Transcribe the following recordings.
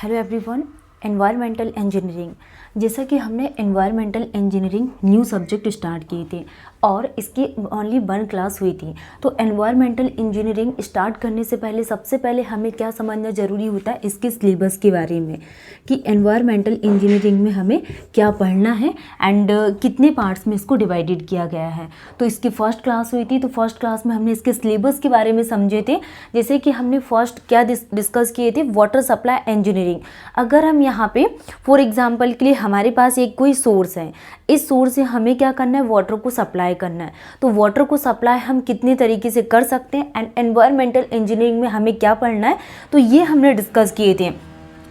Hello everyone. Environmental engineering, जैसा कि हमने environmental engineering new subject start किए थे और इसकी ओनली 1 क्लास हुई थी। तो एनवायरमेंटल इंजीनियरिंग स्टार्ट करने से पहले सबसे पहले हमें क्या समझना ज़रूरी होता है इसके सिलेबस के बारे में, कि एनवायरमेंटल इंजीनियरिंग में हमें क्या पढ़ना है एंड कितने पार्ट्स में इसको डिवाइडेड किया गया है। तो इसकी फर्स्ट क्लास हुई थी, तो फर्स्ट क्लास में हमने इसके सिलेबस के बारे में समझे थे। जैसे कि हमने फर्स्ट क्या डिस्कस किए थे, वाटर सप्लाई इंजीनियरिंग। अगर हम यहाँ पे फॉर एग्जांपल के लिए हमारे पास एक कोई सोर्स है, इस सोर्स से हमें क्या करना है, वाटर को सप्लाई करना है। तो वाटर को सप्लाई हम कितने तरीके से कर सकते हैं एंड एनवायरमेंटल इंजीनियरिंग में हमें क्या पढ़ना है, तो ये हमने डिस्कस किए थे।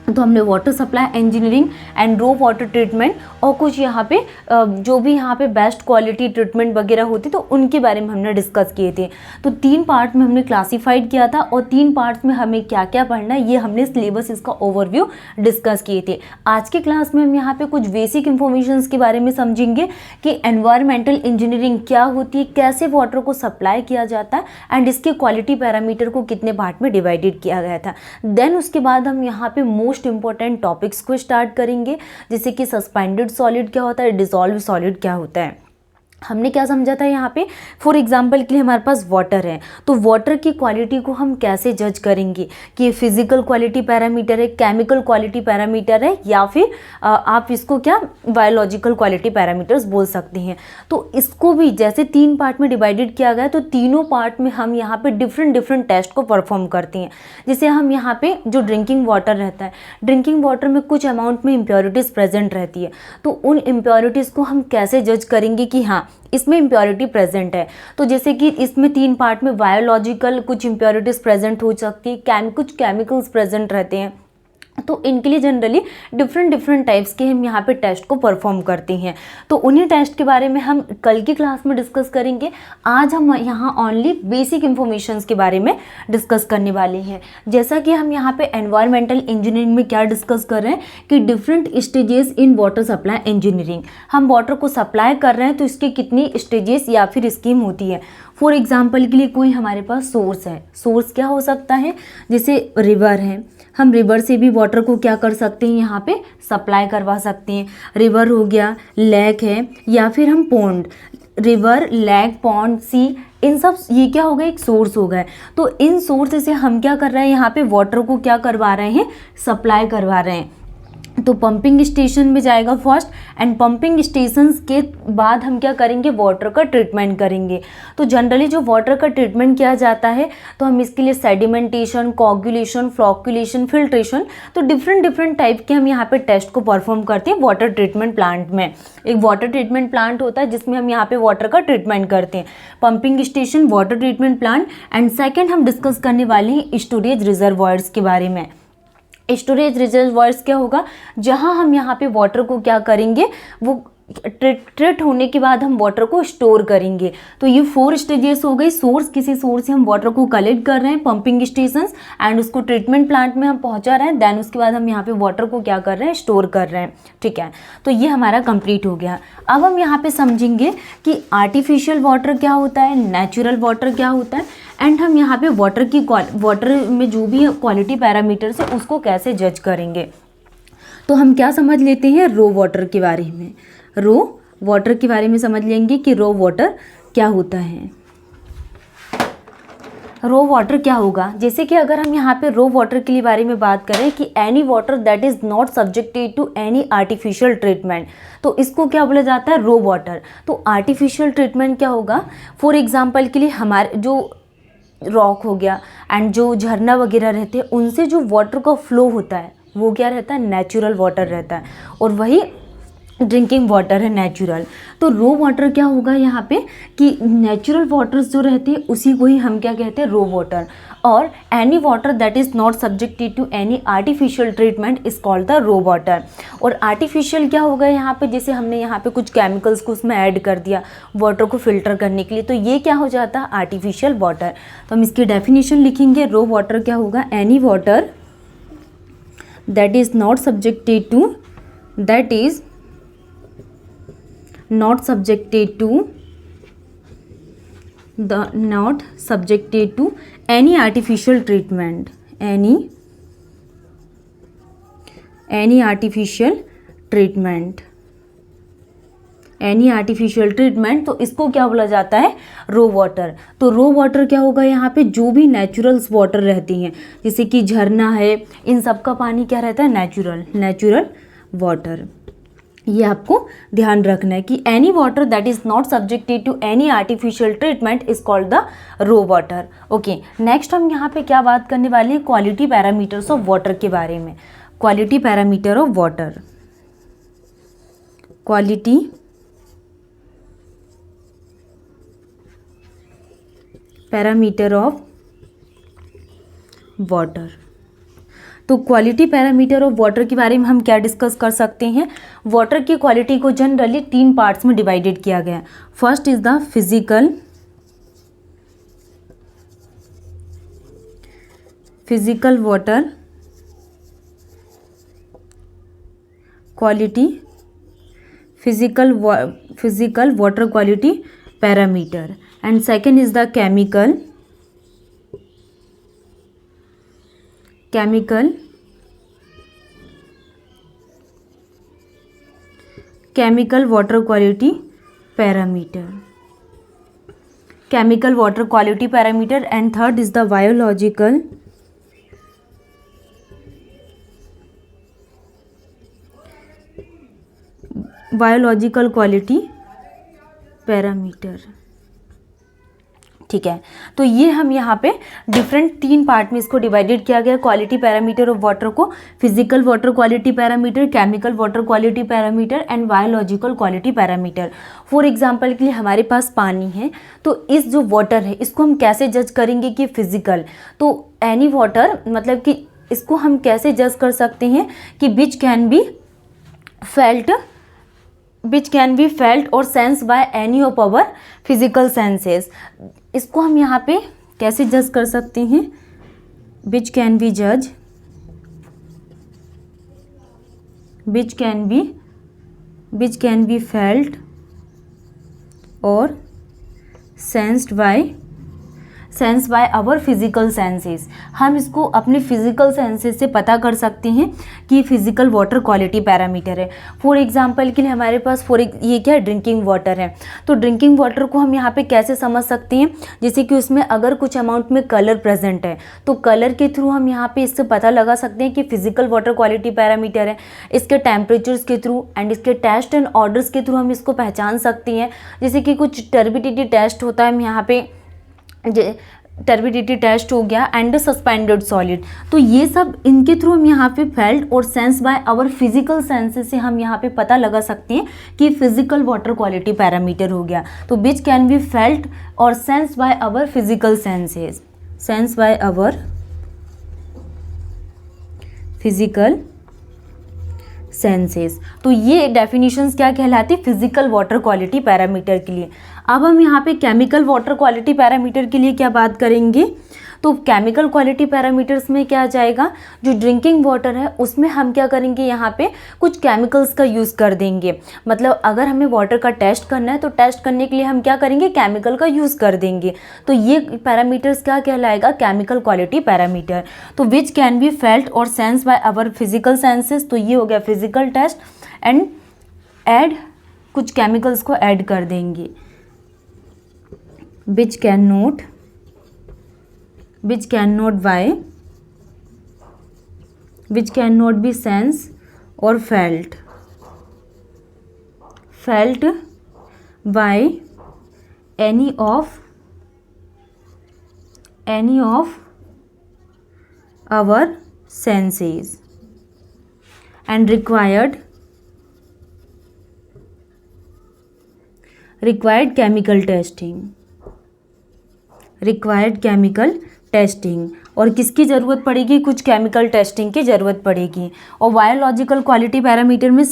तो हमने water supply engineering and raw water treatment और कुछ यहाँ पे जो भी यहाँ पे बेस्ट क्वालिटी ट्रीटमेंट वगैरह होती तो उनके बारे में हमने डिस्कस किए थे। तो 3 पार्ट में हमने क्लासीफाइड किया था और 3 पार्ट्स में हमें क्या क्या पढ़ना है ये हमने सिलेबस इसका ओवरव्यू डिस्कस किए थे। आज की क्लास में हम यहाँ पे कुछ बेसिक इंफॉर्मेशन के बारे में समझेंगे कि एनवायरमेंटल इंजीनियरिंग क्या होती है, कैसे वाटर को सप्लाई किया जाता है एंड इसके क्वालिटी पैरामीटर को कितने पार्ट में डिवाइडेड किया गया था। देन उसके बाद हम यहाँ पे मोस्ट इंपॉर्टेंट टॉपिक्स को स्टार्ट करेंगे, जैसे कि सस्पेंडेड सॉलिड क्या होता है, डिसॉल्व सॉलिड क्या होता है। हमने क्या समझा था यहाँ पे, फॉर एग्जांपल के लिए हमारे पास वाटर है, तो वाटर की क्वालिटी को हम कैसे जज करेंगे कि ये फिजिकल क्वालिटी पैरामीटर है, केमिकल क्वालिटी पैरामीटर है, या फिर आप इसको क्या बायोलॉजिकल क्वालिटी पैरामीटर्स बोल सकते हैं। तो इसको भी जैसे 3 पार्ट में डिवाइडेड किया गया है, तो तीनों पार्ट में हम यहाँ पे डिफरेंट टेस्ट को परफॉर्म करते हैं। जैसे हम यहाँ पे जो ड्रिंकिंग वाटर रहता है, ड्रिंकिंग वाटर में कुछ अमाउंट में इम्प्योरिटीज़ प्रेजेंट रहती है, तो उन इम्प्योरिटीज़ को हम कैसे जज करेंगे कि हाँ इसमें इम्प्योरिटी प्रेजेंट है। तो जैसे कि इसमें 3 पार्ट में बायोलॉजिकल कुछ इम्प्योरिटीज़ प्रेजेंट हो सकती है, कुछ केमिकल्स प्रेजेंट रहते हैं। तो इनके लिए जनरली डिफरेंट टाइप्स के हम यहाँ पे टेस्ट को परफॉर्म करते हैं। तो उन्हीं टेस्ट के बारे में हम कल की क्लास में डिस्कस करेंगे। आज हम यहाँ ओनली बेसिक इंफॉर्मेशंस के बारे में डिस्कस करने वाले हैं। जैसा कि हम यहाँ पे एनवायरमेंटल इंजीनियरिंग में क्या डिस्कस कर रहे हैं कि different stages in water supply engineering. हम वाटर को सप्लाई कर रहे हैं तो इसके कितनी स्टेजेस या फिर स्कीम होती है। फॉर एग्जाम्पल के लिए कोई हमारे पास सोर्स है, सोर्स क्या हो सकता है, जैसे रिवर है, हम रिवर से भी वाटर को क्या कर सकते हैं, यहाँ पे सप्लाई करवा सकते हैं। रिवर हो गया, लेक है, या फिर हम पॉन्ड, रिवर, लेक, पॉन्ड, सी, इन सब ये क्या होगा, एक सोर्स हो गए। तो इन सोर्स से हम क्या कर रहे हैं, यहाँ पे वाटर को क्या करवा रहे हैं, सप्लाई करवा रहे हैं। तो पंपिंग स्टेशन में जाएगा फर्स्ट एंड पंपिंग स्टेशन के बाद हम क्या करेंगे, वाटर का ट्रीटमेंट करेंगे। तो जनरली जो वाटर का ट्रीटमेंट किया जाता है तो हम इसके लिए सेडिमेंटेशन, कोगुलेशन, फ्लोकुलेशन, फिल्ट्रेशन, तो डिफरेंट टाइप के हम यहाँ पे टेस्ट को परफॉर्म करते हैं वाटर ट्रीटमेंट प्लांट में। एक वाटर ट्रीटमेंट प्लांट होता है जिसमें हम यहाँ पे वाटर का ट्रीटमेंट करते हैं, pumping station, water treatment plant. And second हम डिस्कस करने वाले हैं स्टोरेज रिजर्वॉयर्स के बारे में। स्टोरेज रिजर्वॉयर्स क्या होगा, जहां हम यहाँ पे वाटर को क्या करेंगे, वो ट्रीट होने के बाद हम वाटर को स्टोर करेंगे। तो ये 4 स्टेजेस हो गई। सोर्स, किसी सोर्स से हम वाटर को कलेक्ट कर रहे हैं, पंपिंग स्टेशन एंड उसको ट्रीटमेंट प्लांट में हम पहुंचा रहे हैं, देन उसके बाद हम यहाँ पे वाटर को क्या कर रहे हैं, स्टोर कर रहे हैं। ठीक है, तो ये हमारा कंप्लीट हो गया। अब हम यहाँ पे समझेंगे कि आर्टिफिशियल वाटर क्या होता है, नेचुरल वाटर क्या होता है, एंड हम यहाँ पे वाटर में जो भी क्वालिटी पैरामीटर्स है उसको कैसे जज करेंगे। तो हम क्या समझ लेते हैं, रो वाटर के बारे में। रो वाटर के बारे में समझ लेंगे कि रो वाटर क्या होता है। रो वाटर क्या होगा, जैसे कि अगर हम यहाँ पे रो वाटर के लिए बारे में बात करें कि any water that is not subjected to any artificial treatment, तो इसको क्या बोला जाता है, रो वाटर। तो आर्टिफिशियल ट्रीटमेंट क्या होगा, फॉर एग्जांपल के लिए हमारे जो रॉक हो गया एंड जो झरना वगैरह रहते हैं उनसे जो वाटर का फ्लो होता है वो क्या रहता है, नेचुरल वाटर रहता है, और वही ड्रिंकिंग वाटर है नेचुरल। तो रो वाटर क्या होगा यहाँ पे कि नेचुरल वाटर्स जो रहते हैं उसी को ही हम क्या कहते हैं, रो वाटर। और any water that is not subjected to any artificial treatment is called the raw water. और आर्टिफिशियल क्या होगा यहाँ पे, जैसे हमने यहाँ पे कुछ केमिकल्स को उसमें ऐड कर दिया वाटर को फिल्टर करने के लिए, तो ये क्या हो जाता है, आर्टिफिशियल वाटर। तो हम इसकी डेफिनेशन लिखेंगे, रो वाटर क्या होगा, any water that is not subjected to, that is not subjected to any artificial treatment, any any artificial treatment, any artificial treatment, तो इसको क्या बोला जाता है, रो वाटर। तो रो वाटर क्या होगा, यहाँ पे जो भी नेचुरल वाटर रहती हैं जैसे कि झरना है, इन सब का पानी क्या रहता है, नेचुरल वाटर। ये आपको ध्यान रखना है कि any water that is not subjected to any artificial treatment is called the raw water. Okay, next हम यहाँ पे क्या बात करने वाले हैं, क्वालिटी पैरामीटर्स ऑफ वाटर के बारे में। Quality parameter of water, quality parameter of water. तो क्वालिटी पैरामीटर ऑफ वाटर के बारे में हम क्या डिस्कस कर सकते हैं, वाटर की क्वालिटी को जनरली 3 पार्ट्स में डिवाइडेड किया गया है। First is the physical water quality, physical water quality parameter, and second is the chemical water quality parameter, chemical water quality parameter, and third is the biological quality parameter. ठीक है, तो ये हम यहाँ पे डिफरेंट 3 पार्ट में इसको divided किया गया, क्वालिटी पैरामीटर ऑफ वाटर को, physical water quality parameter, chemical water quality parameter and biological quality parameter. For example के लिए हमारे पास पानी है, तो इस जो वाटर है इसको हम कैसे जज करेंगे कि फिजिकल, तो एनी वाटर मतलब कि इसको हम कैसे जज कर सकते हैं कि विच कैन बी फेल्ट और sense by any of our physical senses. इसको हम यहाँ पे कैसे जज कर सकते हैं, विच कैन बी फेल्ट और sense by our physical senses. हम इसको अपने फिजिकल सेंसेस से पता कर सकते हैं कि फिजिकल वाटर क्वालिटी पैरामीटर है। फॉर एग्जांपल के लिए हमारे पास ये क्या है, ड्रिंकिंग वाटर है, तो ड्रिंकिंग वाटर को हम यहाँ पे कैसे समझ सकते हैं, जैसे कि उसमें अगर कुछ अमाउंट में कलर प्रेजेंट है तो कलर के थ्रू हम यहाँ पे इससे पता लगा सकते हैं कि फिजिकल वाटर क्वालिटी पैरामीटर है। इसके टेम्परेचर्स के थ्रू एंड इसके टेस्ट एंड ऑर्डर्स के थ्रू हम इसको पहचान सकते हैं। जैसे कि कुछ टर्बिडिटी टेस्ट होता है, हम यहाँ पे टर्बिडिटी टेस्ट हो गया एंड सस्पेंडेड सॉलिड, तो ये सब इनके थ्रू हम यहाँ पे फेल्ट और sense by our physical senses से हम यहाँ पे पता लगा सकते हैं कि फिजिकल वाटर क्वालिटी पैरामीटर हो गया। तो विच कैन बी फेल्ट और sense by our physical senses, sense by our physical senses. तो ये डेफिनेशंस क्या कहलाती है, फिजिकल वाटर क्वालिटी पैरामीटर के लिए। अब हम यहाँ पे केमिकल वाटर क्वालिटी पैरामीटर के लिए क्या बात करेंगे, तो केमिकल क्वालिटी पैरामीटर्स में क्या आ जाएगा, जो ड्रिंकिंग वाटर है उसमें हम क्या करेंगे, यहाँ पे कुछ केमिकल्स का यूज़ कर देंगे। मतलब अगर हमें वाटर का टेस्ट करना है तो टेस्ट करने के लिए हम क्या करेंगे, केमिकल का यूज़ कर देंगे। तो ये पैरामीटर्स क्या कहलाएगा, केमिकल क्वालिटी पैरामीटर। तो विच कैन बी फेल्ट और sense by our physical senses, तो ये हो गया फिजिकल टेस्ट एंड ऐड कुछ केमिकल्स को ऐड कर देंगे। which cannot be sensed or felt by any of our senses and required chemical testing, और किसकी ज़रूरत पड़ेगी, कुछ केमिकल टेस्टिंग की ज़रूरत पड़ेगी। और बायोलॉजिकल क्वालिटी पैरामीटर में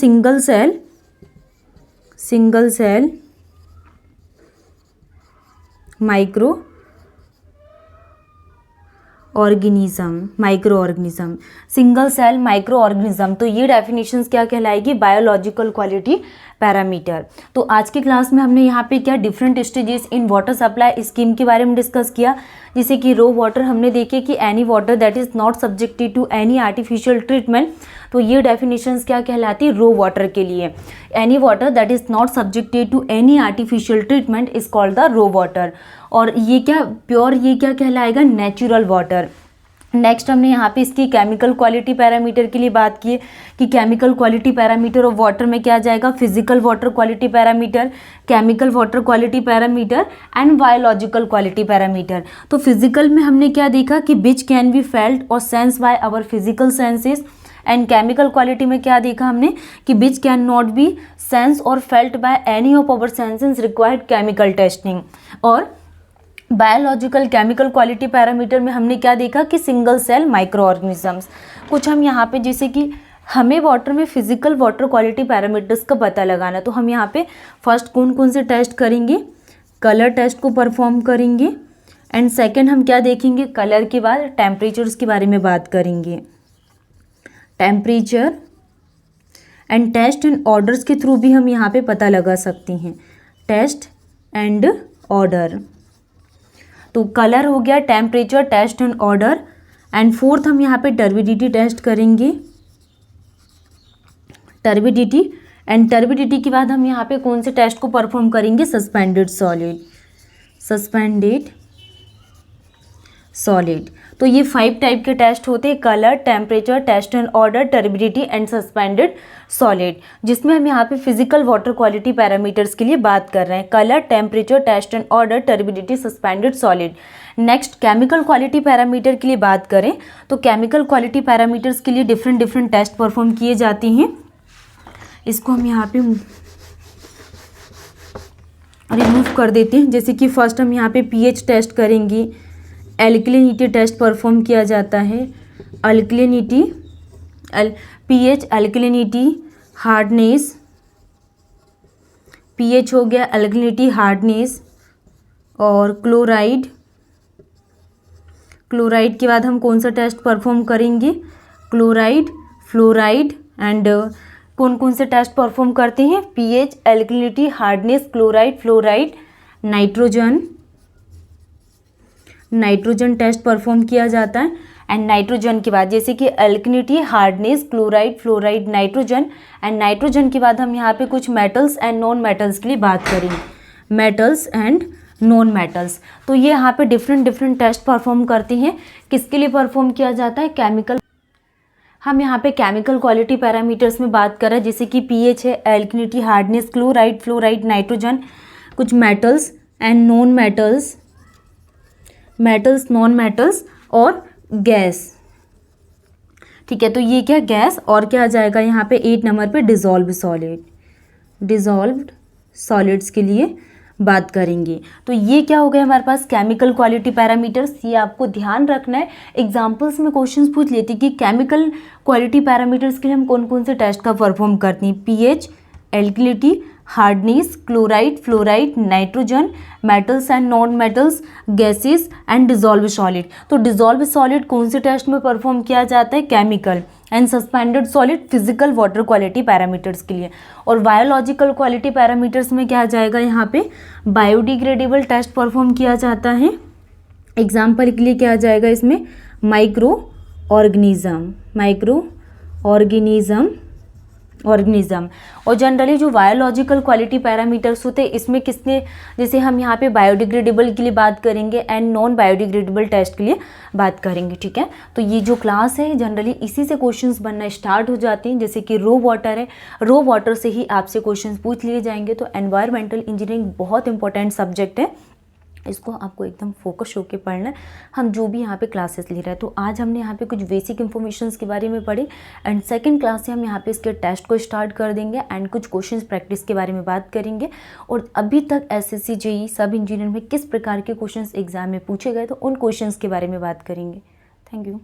single cell micro organism, micro organism, single cell micro organism. तो ये डेफिनेशंस क्या कहलाएगी, बायोलॉजिकल क्वालिटी पैरामीटर। तो आज की क्लास में हमने यहाँ पे क्या different stages in water supply scheme के बारे में डिस्कस किया, जैसे कि रो वाटर हमने देखे कि any water that is not subjected to any artificial treatment. तो ये डेफिनेशंस क्या कहलाती है रो वाटर के लिए, any water that is not subjected to any artificial treatment is called the raw water. और ये क्या प्योर, ये क्या कहलाएगा, नेचुरल वाटर। नेक्स्ट हमने यहाँ पे इसकी केमिकल क्वालिटी पैरामीटर के लिए बात की कि chemical quality parameter of water में क्या आ जाएगा, physical water quality parameter, chemical water quality parameter and biological quality parameter. तो फिजिकल में हमने क्या देखा कि विच कैन बी फेल्ट और sense by our physical senses, and chemical quality में क्या देखा हमने कि which can not be sense और felt by any of our senses required chemical testing. और बायोलॉजिकल केमिकल क्वालिटी पैरामीटर में हमने क्या देखा कि सिंगल सेल माइक्रो ऑर्गेनिजम्स। कुछ हम यहाँ पे जैसे कि हमें वाटर में फिजिकल वाटर क्वालिटी पैरामीटर्स का पता लगाना, तो हम यहाँ पे फर्स्ट कौन कौन से टेस्ट करेंगे, कलर टेस्ट को परफॉर्म करेंगे, एंड सेकेंड हम क्या देखेंगे, कलर के बाद टेम्परेचर्स के बारे में बात करेंगे, temperature and taste and odours के थ्रू भी हम यहाँ पे पता लगा सकते हैं, टेस्ट एंड ऑर्डर। तो कलर हो गया, temperature, taste and odour, and fourth हम यहाँ पे टर्बिडिटी टेस्ट करेंगे, टर्बिडिटी, एंड टर्बिडिटी के बाद हम यहाँ पे कौन से टेस्ट को परफॉर्म करेंगे, सस्पेंडेड सॉलिड, सस्पेंडेड सॉलिड। तो ये 5 टाइप के टेस्ट होते हैं, colour, temperature, taste and odour, turbidity and suspended solid, जिसमें हम यहाँ पे फिजिकल वाटर क्वालिटी पैरामीटर्स के लिए बात कर रहे हैं, colour, temperature, taste and odour, turbidity, suspended solid. Next chemical quality parameter के लिए बात करें तो केमिकल क्वालिटी पैरामीटर्स के लिए डिफरेंट टेस्ट परफॉर्म किए जाते हैं। इसको हम यहाँ पे रिमूव कर देते हैं। जैसे कि फर्स्ट हम यहाँ पे पीएच टेस्ट करेंगे, एल्कलिनिटी टेस्ट परफॉर्म किया जाता है, alkalinity, pH, alkalinity, hardness, pH हो गया, एल्कलिनिटी, हार्डनेस, और क्लोराइड, क्लोराइड के बाद हम कौन सा टेस्ट परफॉर्म करेंगे, क्लोराइड, फ्लोराइड, एंड कौन कौन से टेस्ट परफॉर्म करते हैं, pH, alkalinity, hardness, chloride, fluoride, nitrogen, nitrogen test perform किया जाता है। एंड नाइट्रोजन के बाद जैसे कि alkalinity, hardness, chloride, fluoride, nitrogen, and nitrogen के बाद हम यहाँ पे कुछ मेटल्स एंड नॉन मेटल्स के लिए बात करेंगे, मेटल्स एंड नॉन मेटल्स। तो ये यहाँ पे डिफरेंट टेस्ट परफॉर्म करते हैं, किसके लिए परफॉर्म किया जाता है, केमिकल। हम यहाँ पे केमिकल क्वालिटी पैरामीटर्स में बात कर रहे हैं, जैसे कि पीएच है, alkalinity, hardness, chloride, fluoride, nitrogen, कुछ metals and non metals, metals, non metals और गैस। ठीक है, तो ये क्या गैस, और क्या आ जाएगा यहाँ पे 8 नंबर पे डिज़ोल्व सॉलिड, डिज़ोल्व्ड सॉलिड्स के लिए बात करेंगे। तो ये क्या हो गया हमारे पास केमिकल क्वालिटी पैरामीटर्स। ये आपको ध्यान रखना है, एग्जांपल्स में क्वेश्चंस पूछ लेती कि केमिकल क्वालिटी पैरामीटर्स के लिए हम कौन कौन से टेस्ट का परफॉर्म करते हैं, pH, alkalinity, hardness, chloride, fluoride, nitrogen, metals and non metals, gases and dissolve solid. तो डिजोल्व सॉलिड कौन से टेस्ट में परफॉर्म किया जाता है, chemical, and suspended solid physical water quality parameters के लिए। और बायोलॉजिकल क्वालिटी पैरामीटर्स में क्या आ जाएगा, यहाँ पे बायोडिग्रेडेबल टेस्ट परफॉर्म किया जाता है। एग्जाम्पल के लिए क्या आ जाएगा इसमें, micro organism, micro organism, organism. और जनरली जो बायोलॉजिकल क्वालिटी पैरामीटर्स होते हैं इसमें किसने, जैसे हम यहाँ पे बायोडिग्रेडेबल के लिए बात करेंगे एंड नॉन बायोडिग्रेडेबल टेस्ट के लिए बात करेंगे। ठीक है, तो ये जो क्लास है जनरली इसी से क्वेश्चंस बनना स्टार्ट हो जाते हैं। जैसे कि रो वाटर है, रो वाटर से ही आपसे क्वेश्चंस पूछ लिए जाएंगे। तो एनवायरमेंटल इंजीनियरिंग बहुत इंपॉर्टेंट सब्जेक्ट है, इसको आपको एकदम फोकस होकर पढ़ना है। हम जो भी यहाँ पे क्लासेस ले रहे हैं, तो आज हमने यहाँ पे कुछ बेसिक इन्फॉर्मेशंस के बारे में पढ़ी, एंड सेकंड क्लास से हम यहाँ पे इसके टेस्ट को स्टार्ट कर देंगे एंड कुछ क्वेश्चंस प्रैक्टिस के बारे में बात करेंगे। और अभी तक एसएससी जेईई सब इंजीनियर में किस प्रकार के क्वेश्चंस एग्जाम में पूछे गए, तो उन क्वेश्चंस के बारे में बात करेंगे। Thank you.